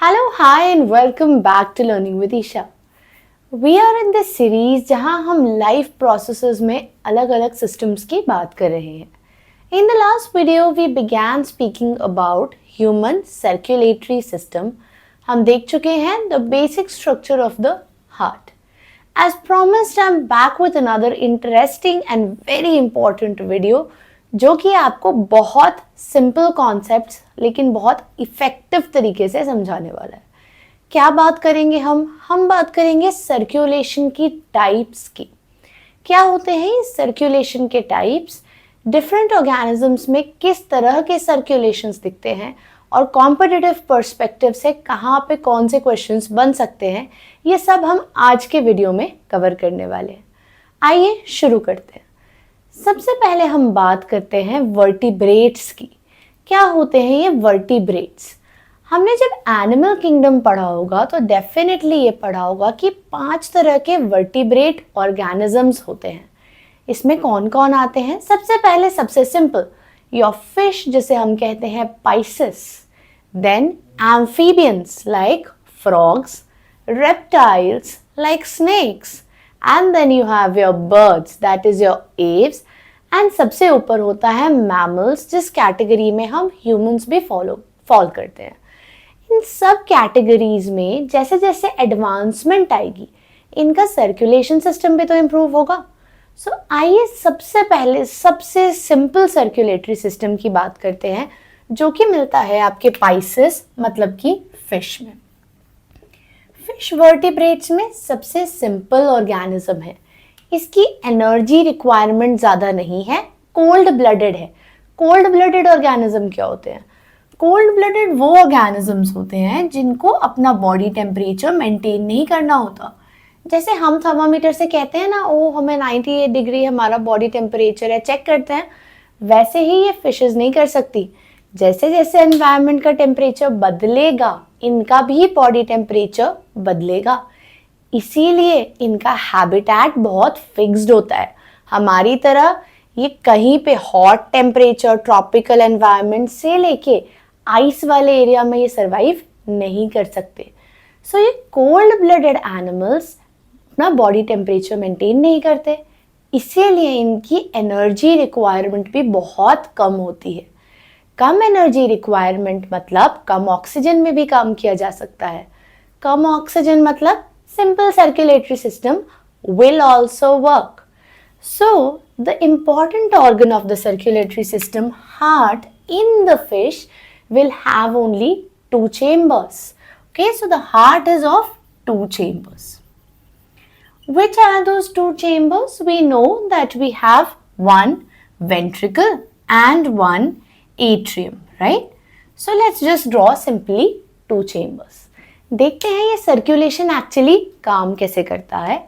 Hello, hi and welcome back to Learning with Isha. We are in this series जहां हम life processes में अलग-अलग systems की बात कर रहे हैं. In the last video, we began speaking about human circulatory system. हम देख चुके हैं the basic structure of the heart. As promised, I'm back with another interesting and very important video जो कि आपको बहुत सिंपल कॉन्सेप्ट्स लेकिन बहुत इफेक्टिव तरीके से समझाने वाला है. क्या बात करेंगे हम बात करेंगे सर्कुलेशन की टाइप्स की. क्या होते हैं ये सर्कुलेशन के टाइप्स, डिफरेंट ऑर्गेनिजम्स में किस तरह के सर्कुलेशंस दिखते हैं और कॉम्पिटिटिव पर्सपेक्टिव से कहाँ पे कौन से क्वेश्चंस बन सकते हैं, ये सब हम आज के वीडियो में कवर करने वाले हैं. आइए शुरू करते हैं. सबसे पहले हम बात करते हैं वर्टिब्रेट्स की. क्या होते हैं ये वर्टिब्रेट्स? हमने जब एनिमल किंगडम पढ़ा होगा तो डेफिनेटली ये पढ़ा होगा कि 5 तरह के वर्टिब्रेट ऑर्गेनिजम्स होते हैं. इसमें कौन कौन आते हैं? सबसे पहले सबसे सिंपल योर फिश जिसे हम कहते हैं Pisces, then amphibians like frogs, reptiles like snakes, and then you have your birds, that is your aves, and सबसे ऊपर होता है mammals जिस कैटेगरी में हम humans भी फॉल करते हैं. इन सब कैटेगरीज में जैसे जैसे एडवांसमेंट आएगी इनका सर्कुलेशन सिस्टम भी तो इम्प्रूव होगा. सो आइए सबसे पहले सबसे सिंपल सर्कुलेटरी सिस्टम की बात करते हैं जो कि मिलता है आपके पाइसेस मतलब कि फिश में. फिश वर्टिब्रेट्स में सबसे सिंपल ऑर्गेनिज्म है. इसकी एनर्जी रिक्वायरमेंट ज़्यादा नहीं है, कोल्ड ब्लडेड है. कोल्ड ब्लडेड ऑर्गेनिज्म क्या होते हैं? कोल्ड ब्लडेड वो ऑर्गेनिजम्स होते हैं जिनको अपना बॉडी टेम्परेचर मेंटेन नहीं करना होता. जैसे हम थर्मामीटर से कहते हैं ना, ओ हमें 98 डिग्री हमारा बॉडी टेम्परेचर है, चेक करते हैं, वैसे ही ये फिशेस नहीं कर सकती. जैसे जैसे एनवायरनमेंट का टेम्परेचर बदलेगा इनका भी बॉडी टेम्परेचर बदलेगा. इसीलिए इनका हैबिटेट बहुत फिक्स्ड होता है. हमारी तरह ये कहीं पे हॉट टेम्परेचर ट्रॉपिकल एनवायरनमेंट से लेके आइस वाले एरिया में ये सरवाइव नहीं कर सकते. सो ये कोल्ड ब्लडेड एनिमल्स अपना बॉडी टेम्परेचर मेंटेन नहीं करते, इसीलिए इनकी एनर्जी रिक्वायरमेंट भी बहुत कम होती है. कम एनर्जी रिक्वायरमेंट मतलब कम ऑक्सीजन में भी काम किया जा सकता है. कम ऑक्सीजन मतलब simple circulatory system will also work. So the important organ of the circulatory system, heart, in the fish will have only 2 chambers. Okay, so the heart is of 2 chambers. Which are those 2 chambers? We know that we have one ventricle and one atrium, right? So let's just draw simply 2 chambers. देखते हैं ये circulation actually काम कैसे करता है.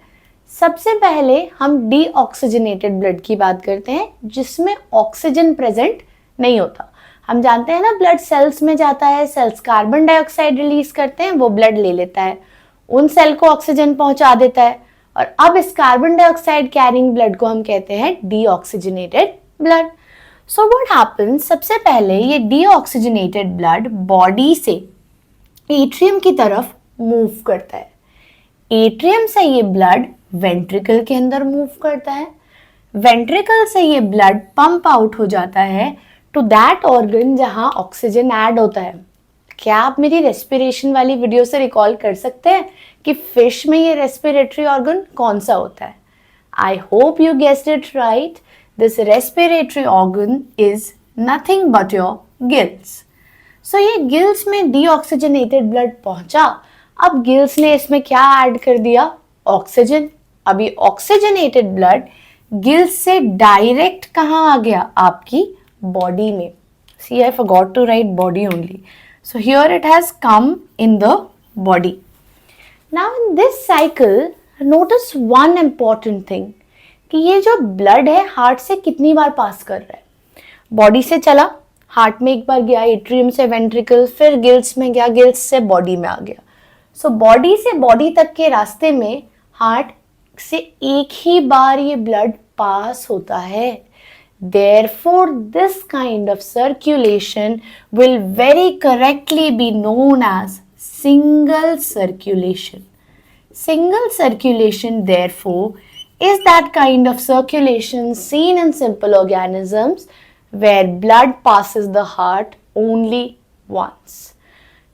सबसे पहले हम डीऑक्सीजनेटेड ब्लड की बात करते हैं जिसमें ऑक्सीजन प्रेजेंट नहीं होता. हम जानते हैं ना, ब्लड सेल्स में जाता है, सेल्स कार्बन डाइऑक्साइड रिलीज करते हैं, वो ब्लड ले लेता है, उन सेल को ऑक्सीजन पहुंचा देता है, और अब इस कार्बन डाइऑक्साइड कैरिंग ब्लड को हम कहते हैं deoxygenated blood. So what happens, सबसे पहले ये डीऑक्सीजनेटेड ब्लड बॉडी से एट्रियम की तरफ मूव करता है. एट्रियम से ये ब्लड वेंट्रिकल के अंदर मूव करता है. वेंट्रिकल से ये ब्लड पंप आउट हो जाता है टू दैट ऑर्गन जहां ऑक्सीजन ऐड होता है. क्या आप मेरी रेस्पिरेशन वाली वीडियो से रिकॉल कर सकते हैं कि फिश में ये रेस्पिरेटरी ऑर्गन कौन सा होता है? आई hope you guessed it right. This respiratory organ is nothing but your gills. So ये gills में deoxygenated blood पहुंचा. अब gills ने इसमें क्या ऐड कर दिया? ऑक्सीजन. अभी oxygenated blood gills से डायरेक्ट कहाँ आ गया? आपकी बॉडी में. See, I forgot to write body only. So here it has come in the body. Now in this cycle, notice one important thing. कि ये जो ब्लड है हार्ट से कितनी बार पास कर रहा है. बॉडी से चला, हार्ट में एक बार गया, एट्रियम से वेंट्रिकल, फिर गिल्स में गया, गिल्स से बॉडी में आ गया. सो बॉडी से बॉडी तक के रास्ते में हार्ट से एक ही बार ये ब्लड पास होता है. Therefore, this kind of circulation will very correctly be known as single circulation. Single circulation, therefore, is that kind of circulation seen in simple organisms where blood passes the heart only once.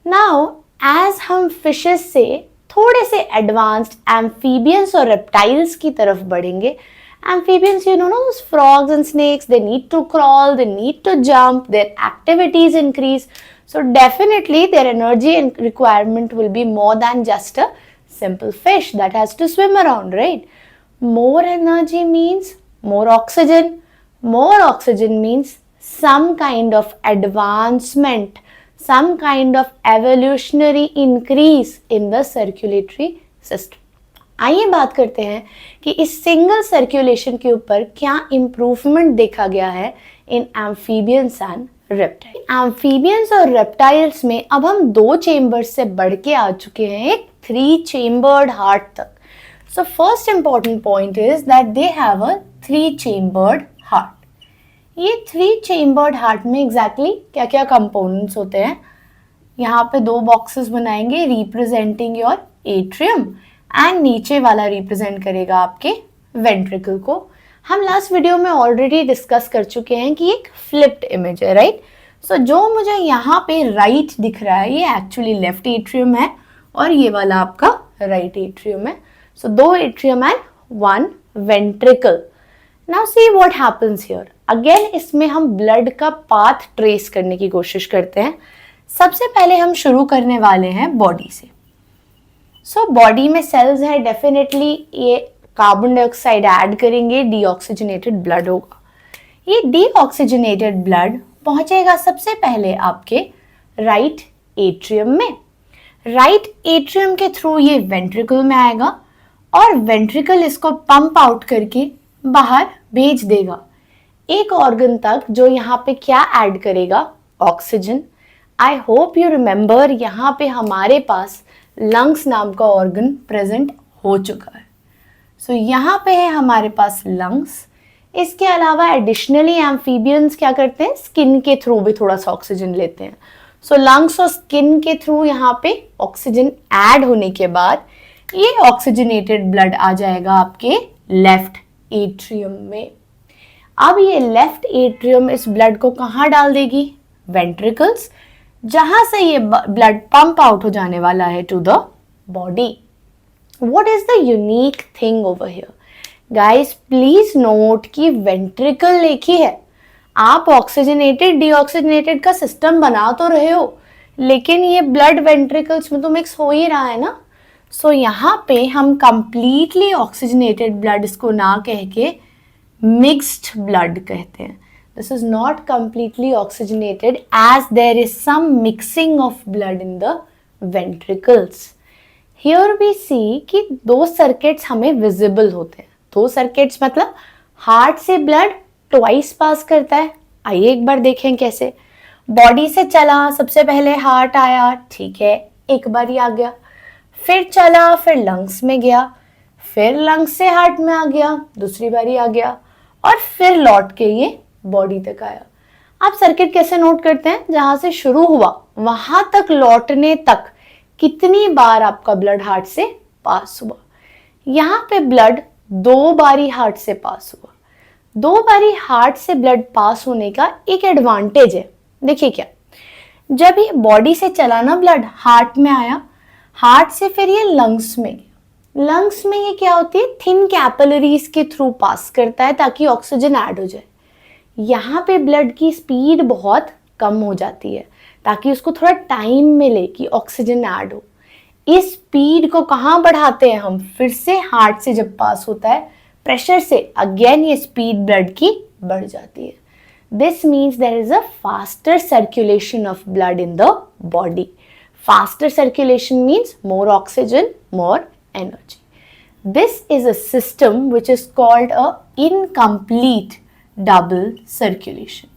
Now, as हम fishes से थोड़े से advanced amphibians और reptiles की तरफ बढ़ेंगे, amphibians, you know, those frogs and snakes, they need to crawl, they need to jump, their activities increase. So definitely their energy and requirement will be more than just a simple fish that has to swim around, right? More energy means more oxygen. More oxygen means some kind of advancement, some kind of evolutionary increase in the circulatory system. आइए बात करते हैं कि इस single circulation के ऊपर क्या improvement देखा गया है in amphibians and reptile. Amphibians और रेप्टाइल्स में अब हम 2 चेम्बर्स से बढ़ के आ चुके हैं एक 3 चेम्बर्ड हार्ट तक. So first important point is that they have a 3 chambered heart. ये 3 चेम्बर्ड हार्ट में एग्जैक्टली क्या क्या कंपोनेंट्स होते हैं, यहाँ पे 2 बॉक्सेस बनाएंगे रिप्रेजेंटिंग योर एट्रियम एंड नीचे वाला रिप्रेजेंट करेगा आपके वेंट्रिकल को. हम लास्ट वीडियो में ऑलरेडी डिस्कस कर चुके हैं कि एक फ्लिप्ड इमेज है, राइट. सो जो मुझे यहाँ पे राइट दिख रहा है ये एक्चुअली लेफ्ट एट्रियम है और ये वाला आपका राइट एट्रियम है. सो 2 atrium and 1 ventricle. Now see what happens here. Again इसमें हम ब्लड का पाथ ट्रेस करने की कोशिश करते हैं. सबसे पहले हम शुरू करने वाले हैं बॉडी से. सो बॉडी में सेल्स है, डेफिनेटली ये कार्बन डाइऑक्साइड ऐड करेंगे, डीऑक्सीजनेटेड ब्लड होगा. ये डीऑक्सीजनेटेड ब्लड पहुंचेगा सबसे पहले आपके राइट एट्रियम में. राइट एट्रियम के थ्रू ये वेंट्रिकल में आएगा और वेंट्रिकल इसको पंप आउट करके बाहर भेज देगा एक ऑर्गन तक जो यहाँ पे क्या ऐड करेगा, oxygen. I hope you remember यहाँ पे हमारे पास लंग्स नाम का ऑर्गन प्रेजेंट हो चुका है. सो यहाँ पे है हमारे पास लंग्स. इसके अलावा एडिशनली एम्फीबियंस क्या करते हैं, स्किन के थ्रू भी थोड़ा सा ऑक्सीजन लेते हैं. सो लंग्स और स्किन के थ्रू यहाँ पे ऑक्सीजन ऐड होने के बाद ये ऑक्सीजनेटेड ब्लड आ जाएगा आपके लेफ्ट एट्रियम में. अब ये लेफ्ट एट्रियम इस ब्लड को कहाँ डाल देगी, वेंट्रिकल्स, जहां से ये ब्लड पंप आउट हो जाने वाला है to the body. What is the unique thing over here guys, please note कि वेंट्रिकल एक ही है. आप ऑक्सीजनेटेड डीऑक्सीजनेटेड का सिस्टम बना तो रहे हो लेकिन ये ब्लड वेंट्रिकल्स में तो मिक्स हो ही रहा है ना. सो यहाँ पे हम कंप्लीटली ऑक्सीजनेटेड ब्लड इसको ना कह के मिक्स्ड ब्लड कहते हैं. This is not completely oxygenated as there is some mixing of blood in the ventricles. Here we see कि 2 सर्किट्स हमें विजिबल होते हैं. 2 सर्किट्स मतलब हार्ट से ब्लड ट्वाइस पास करता है. आइए एक बार देखें कैसे. बॉडी से चला, सबसे पहले हार्ट आया, ठीक है, एक बार ही आ गया. फिर चला, फिर लंग्स में गया, फिर लंग्स से हार्ट में आ गया, दूसरी बारी आ गया और फिर लौट के ये बॉडी तक आया. आप सर्किट कैसे नोट करते हैं, जहां से शुरू हुआ वहां तक लौटने तक कितनी बार आपका ब्लड हार्ट से पास हुआ. यहाँ पे ब्लड 2 बारी हार्ट से पास हुआ. 2 बारी हार्ट से ब्लड पास होने का एक एडवांटेज है. देखिए क्या, जब ये बॉडी से चला ना ब्लड, हार्ट में आया, हार्ट से फिर ये लंग्स में गया. लंग्स में ये क्या होती है, थिन कैपिलरीज के थ्रू पास करता है ताकि ऑक्सीजन ऐड हो जाए. यहाँ पे ब्लड की स्पीड बहुत कम हो जाती है ताकि उसको थोड़ा टाइम मिले कि ऑक्सीजन ऐड हो. इस स्पीड को कहाँ बढ़ाते हैं हम, फिर से हार्ट से जब पास होता है प्रेशर से, अगेन ये स्पीड ब्लड की बढ़ जाती है. This means there is a faster circulation of blood in the body. Faster circulation means more oxygen, more energy. This is a system which is called a incomplete double circulation.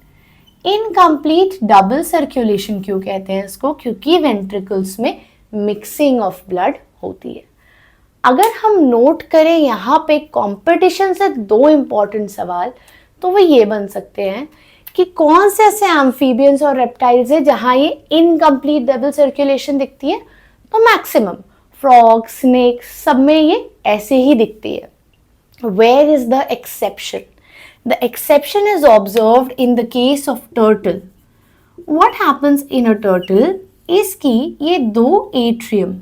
Incomplete double circulation क्यों कहते हैं इसको, क्योंकि ventricles में mixing of blood होती है. अगर हम नोट करें यहाँ पे कंपटीशन से 2 इंपॉर्टेंट सवाल, तो वो ये बन सकते हैं कि कौन से ऐसे एम्फीबियंस और रेप्टाइल्स है जहां ये इनकम्प्लीट डबल सर्कुलेशन दिखती है. तो मैक्सिमम फ्रॉग, स्नेक सब में ये ऐसे ही दिखती है. Where is the exception? The exception is observed in the case of turtle. What happens in a turtle is कि ये दो एट्रियम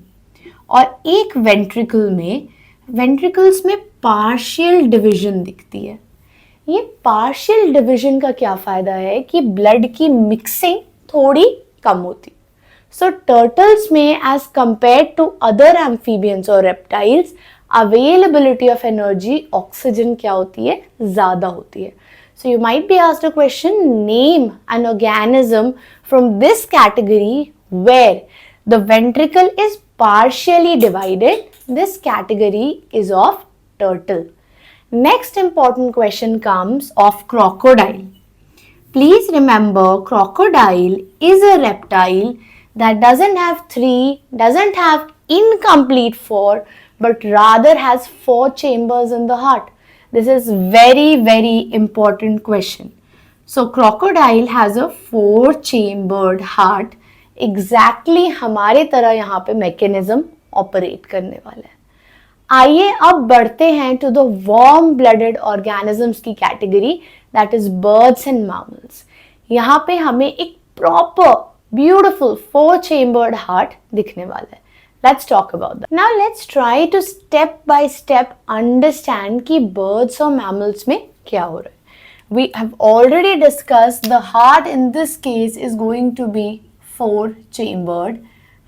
और एक वेंट्रिकल में, वेंट्रिकल्स में पार्शियल डिवीजन दिखती है. ये पार्शियल डिवीजन का क्या फायदा है कि ब्लड की मिक्सिंग थोड़ी कम होती. सो टर्टल्स में as compare to other amphibians और reptiles availability of energy oxygen क्या होती है, ज्यादा होती है. So you might be asked a question, name an organism from this category where the ventricle is partially divided. This category is of turtle. Next important question comes of crocodile. Please remember, crocodile is a reptile that doesn't have three, doesn't have incomplete four, but rather has 4 chambers in the heart. This is very important question. So crocodile has a 4-chambered heart. Exactly हमारे तरह यहाँ पे mechanism operate करने वाला है. आइए अब बढ़ते हैं to the warm blooded organisms की category, that is birds and mammals. यहाँ पे हमें एक proper beautiful 4-chambered heart दिखने वाला है. Let's talk about that. Now let's try to step by step understand कि birds और mammals में क्या हो रहा है. We have already discussed the heart in this case is going to be 4-chambered,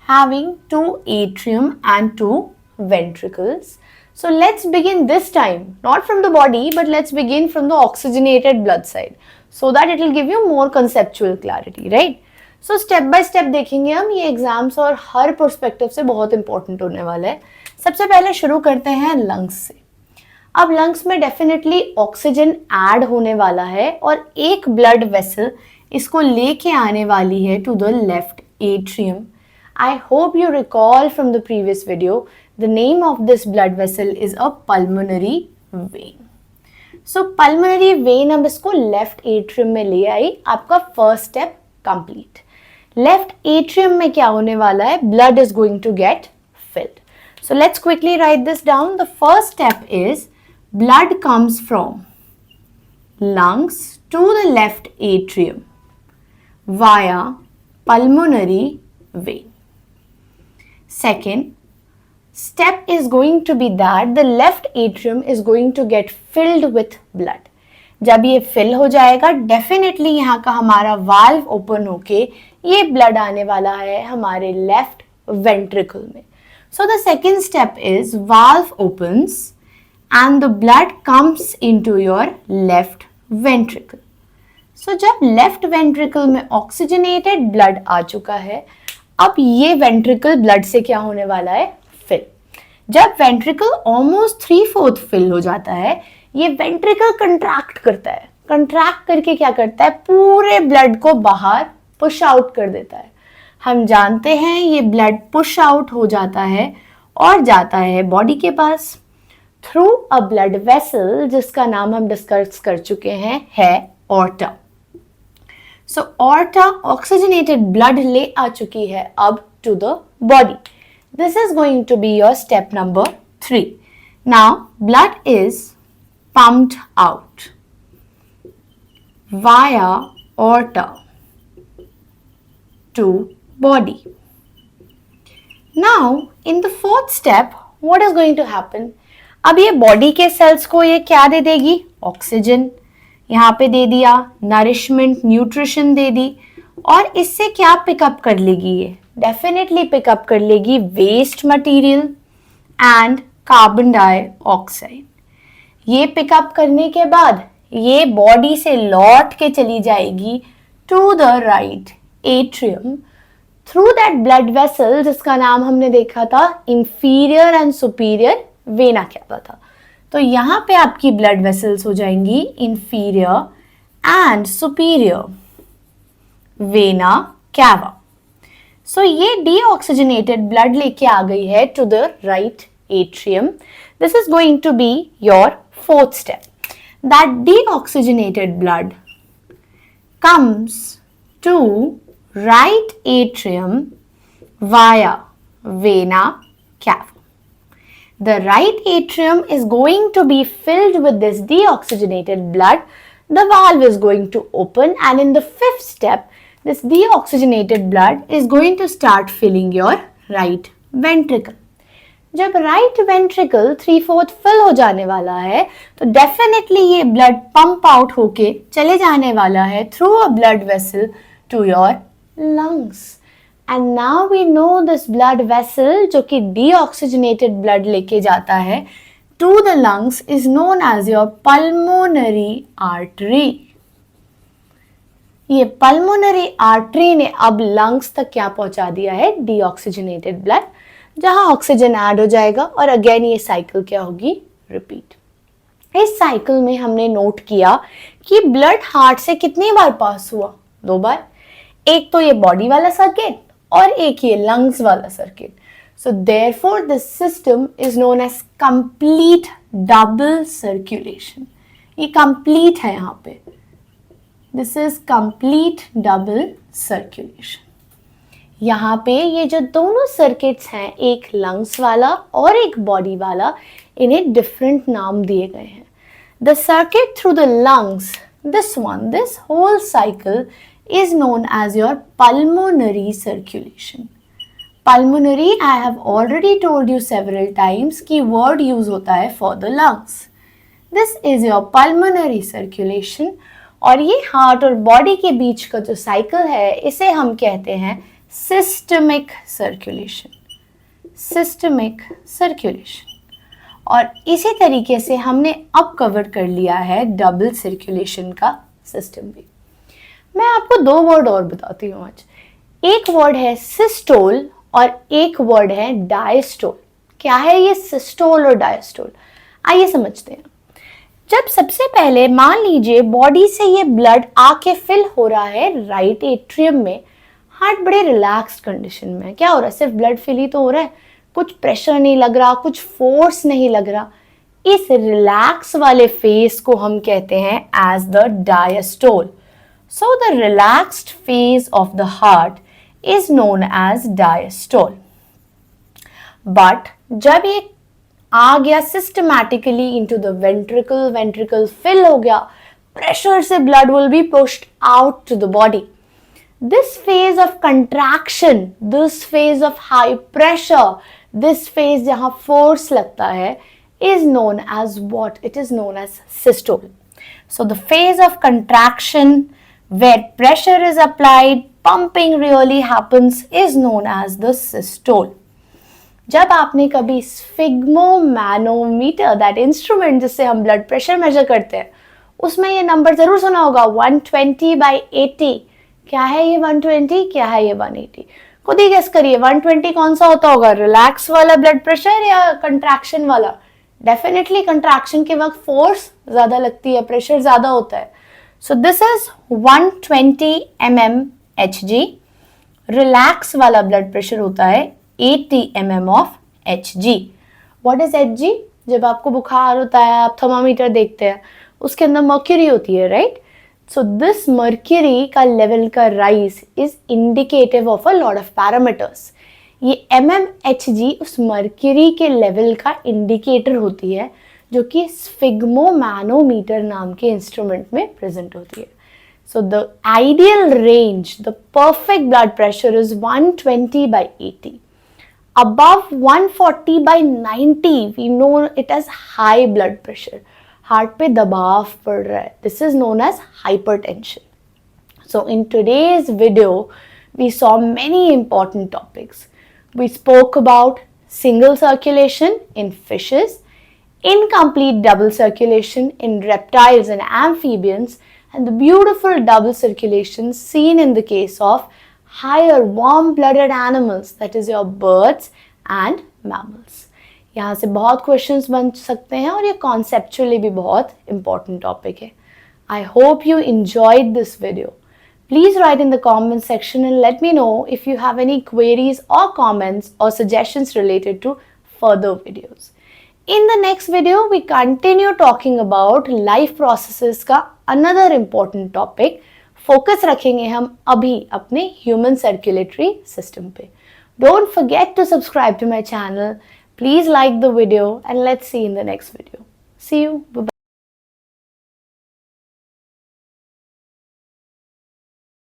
having 2 atrium and 2 ventricles. So let's begin this time, not from the body, but let's begin from the oxygenated blood side, so that it will give you more conceptual clarity, right? So step by step देखेंगे हम. ये exams और हर perspective से बहुत important होने वाला है. सबसे पहले शुरू करते हैं लंग्स से. अब लंग्स में डेफिनेटली ऑक्सीजन ऐड होने वाला है और एक ब्लड वेसल इसको लेके आने वाली है to the left atrium. I hope you recall from the previous video, the name of this blood vessel is a pulmonary vein. So pulmonary vein अब इसको लेफ्ट एट्रियम में ले आई. आपका first step complete. Left atrium में क्या होने वाला है, blood is going to get filled. So let's quickly write this down. The first step is blood comes from lungs to the left atrium via pulmonary vein. Second step is going to be that the left atrium is going to get filled with blood. जब ये fill हो जाएगा definitely यहाँ का हमारा valve open होके ये blood आने वाला है हमारे लेफ्ट वेंट्रिकल में. So the second step is valve opens and the blood comes into your left ventricle. So जब लेफ्ट वेंट्रिकल में ऑक्सीजनेटेड ब्लड आ चुका है, अब ये वेंट्रिकल ब्लड से क्या होने वाला है, फिल. जब वेंट्रिकल ऑलमोस्ट 3/4 फिल हो जाता है, ये वेंट्रिकल कंट्रैक्ट करता है. कंट्रैक्ट करके क्या करता है, पूरे ब्लड को बाहर पुश आउट कर देता है. हम जानते हैं ये ब्लड पुश आउट हो जाता है और जाता है बॉडी के पास थ्रू अ ब्लड वेसल जिसका नाम हम डिस्कस कर चुके हैं है aorta. So aorta oxygenated blood ले आ चुकी है अब to the body. This is going to be your step number 3. Now blood is pumped out via aorta to body. Now in the fourth step what is going to happen? अब ये body के sales को ये क्या दे देगी, oxygen यहाँ पे दे दिया, नरिशमेंट न्यूट्रिशन दे दी, और इससे क्या पिकअप कर लेगी, ये डेफिनेटली पिकअप कर लेगी waste material and carbon dioxide. ये पिकअप करने के बाद ये बॉडी से लौट के चली जाएगी to the right atrium through that blood vessel जिसका नाम हमने देखा था inferior and superior vena cava था. तो यहाँ पे आपकी ब्लड वेसल्स हो जाएंगी inferior and superior vena cava. So ये डीऑक्सीजनेटेड ब्लड लेके आ गई है to the right atrium. This is going to be your fourth step. That deoxygenated blood comes to right atrium via vena cava. The right atrium is going to be filled with this deoxygenated blood. The valve is going to open, and in the fifth step, this deoxygenated blood is going to start filling your right ventricle. जब right ventricle 3/4 fill हो जाने वाला है तो definitely ये blood pump out होके चले जाने वाला है through a blood vessel to your lungs. And now we know this blood vessel जो कि डीऑक्सीजनेटेड ब्लड लेके जाता है to the lungs is known as your pulmonary artery. ये पल्मोनरी आर्टरी ने अब लंग्स तक क्या पहुंचा दिया है? डीऑक्सीजनेटेड ब्लड, जहां ऑक्सीजन ऐड हो जाएगा और अगेन ये साइकिल क्या होगी? रिपीट. इस साइकिल में हमने नोट किया कि ब्लड हार्ट से कितनी बार पास हुआ? 2 बार. एक तो ये बॉडी वाला सर्किट और एक ये लंग्स वाला circuit. So therefore this system is known as complete double circulation. ये कंप्लीट है यहाँ पे. This is complete double circulation. यहाँ पे ये जो दोनों सर्किट्स हैं, एक लंग्स वाला और एक बॉडी वाला, इन्हें डिफरेंट नाम दिए गए हैं. The circuit through the lungs, this whole cycle is known as your pulmonary circulation. Pulmonary, I have already told you several times कि word use होता है for the lungs. This is your pulmonary circulation. और ये heart और body के बीच का जो cycle है इसे हम कहते हैं सिस्टमिक सर्कुलेशन. Systemic circulation. और इसी तरीके से हमने अब कवर कर लिया है डबल सर्कुलेशन का सिस्टम भी. मैं आपको 2 वर्ड और बताती हूँ आज. एक वर्ड है सिस्टोल और एक वर्ड है डायस्टोल. क्या है ये सिस्टोल और डायस्टोल? आइए समझते हैं. जब सबसे पहले मान लीजिए बॉडी से ये ब्लड आके फिल हो रहा है राइट एट्रियम में, हार्ट बड़े रिलैक्स्ड कंडीशन में. क्या हो रहा है? सिर्फ ब्लड फिल ही तो हो रहा है, कुछ प्रेशर नहीं लग रहा, कुछ फोर्स नहीं लग रहा. इस रिलैक्स वाले फेज को हम कहते हैं as the diastole. So the relaxed phase of the heart is known as diastole. But जब ये आ गया systematically into the ventricle, ventricle fill हो गया, प्रेशर से blood will be pushed out to the body. This phase of contraction, this phase of high pressure, this phase जहाँ force लगता है is known as what? It is known as systole. So the phase of contraction where pressure is applied, pumping really happens is known as the systole. जब आपने कभी sphygmomanometer, that instrument जिससे हम blood pressure measure करते हैं, उसमें ये number जरूर सुना होगा 120/80. क्या है ये 120? क्या है ये 180? खुद ही गेस करिए 120 कौन सा होता होगा? रिलैक्स वाला ब्लड प्रेशर या कंट्रैक्शन वाला? डेफिनेटली कंट्रैक्शन के वक्त फोर्स ज्यादा लगती है, प्रेशर ज्यादा होता है. So this is 120 mmHg. Relax वाला ब्लड प्रेशर होता है 80 mm of Hg. What is Hg? जब आपको बुखार होता है, आप थर्मामीटर देखते हैं, उसके अंदर मर्क्यूरी होती है, राइट? So this mercury का लेवल का rise is indicative of a lot of parameters. ये mmHg उस mercury के लेवल का इंडिकेटर होती है जो कि स्फिग्मोमैनोमीटर नाम के इंस्ट्रूमेंट में प्रेजेंट होती है. So the ideal range, the perfect blood pressure is 120/80. Above 140/90, we know it as high blood pressure. Heart पे दबाव पड़ रहा है. This is known as hypertension. So in today's video we saw many important topics. We spoke about single circulation in fishes, incomplete double circulation in reptiles and amphibians, and the beautiful double circulation seen in the case of higher warm-blooded animals, that is your birds and mammals. यहाँ से बहुत questions बन सकते हैं और ये conceptually भी बहुत इंपॉर्टेंट टॉपिक है. आई hope you enjoyed this video. Please write in the comment section and let me know if you have any queries or comments or suggestions related to further videos. In the next video, we continue talking about life processes का another important topic. Focus रखेंगे हम अभी अपने human circulatory system पे. Don't forget to subscribe to my channel. Please like the video and let's see in the next video. See you. Bye-bye.